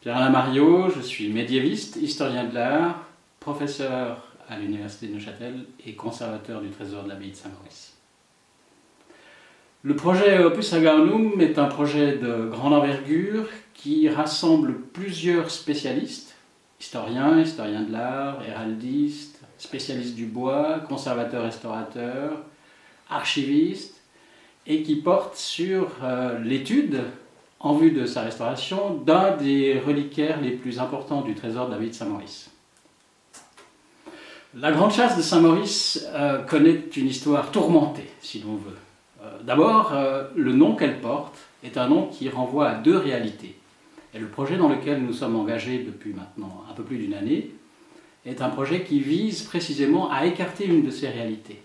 Pierre-Alain Mariot, je suis médiéviste, historien de l'art, professeur à l'Université de Neuchâtel et conservateur du trésor de l'abbaye de Saint-Maurice. Le projet Opus Aganum est un projet de grande envergure qui rassemble plusieurs spécialistes, historiens de l'art, héraldistes, spécialistes du bois, conservateurs-restaurateurs, archivistes, et qui porte sur l'étude, en vue de sa restauration, d'un des reliquaires les plus importants du trésor de l'abbaye de Saint-Maurice. La grande chasse de Saint-Maurice connaît une histoire tourmentée, si l'on veut. D'abord, le nom qu'elle porte est un nom qui renvoie à deux réalités. Et le projet dans lequel nous sommes engagés depuis maintenant un peu plus d'une année est un projet qui vise précisément à écarter une de ces réalités.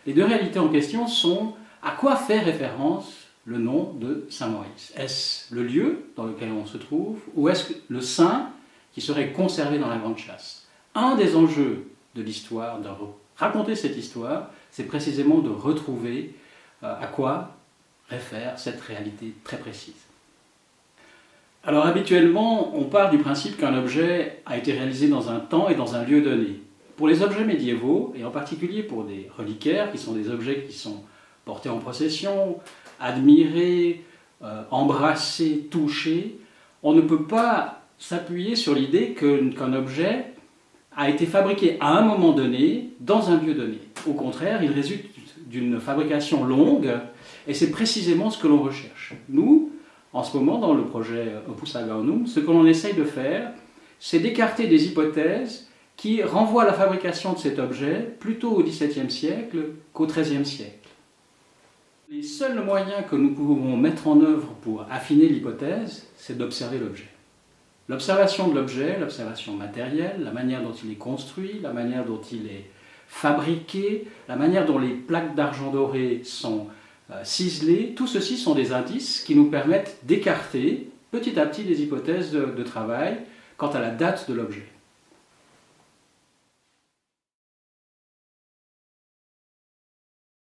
Les deux réalités en question sont à quoi fait référence le nom de Saint-Maurice. Est-ce le lieu dans lequel on se trouve ou est-ce le saint qui serait conservé dans la grande chasse? Un des enjeux de l'histoire, de raconter cette histoire, c'est précisément de retrouver à quoi réfère cette réalité très précise. Alors habituellement, on part du principe qu'un objet a été réalisé dans un temps et dans un lieu donné. Pour les objets médiévaux, et en particulier pour des reliquaires, qui sont des objets qui sont portés en procession, admirés, embrassés, touchés, on ne peut pas s'appuyer sur l'idée qu'un objet a été fabriqué à un moment donné, dans un lieu donné. Au contraire, il résulte d'une fabrication longue, et c'est précisément ce que l'on recherche. Nous, en ce moment, dans le projet Opus Aganum, ce que l'on essaye de faire, c'est d'écarter des hypothèses qui renvoient à la fabrication de cet objet plutôt au XVIIe siècle qu'au XIIIe siècle. Les seuls moyens que nous pouvons mettre en œuvre pour affiner l'hypothèse, c'est d'observer l'objet. L'observation de l'objet, l'observation matérielle, la manière dont il est construit, la manière dont il est fabriqué, la manière dont les plaques d'argent doré sont ciselées, tout ceci sont des indices qui nous permettent d'écarter petit à petit des hypothèses de travail quant à la date de l'objet.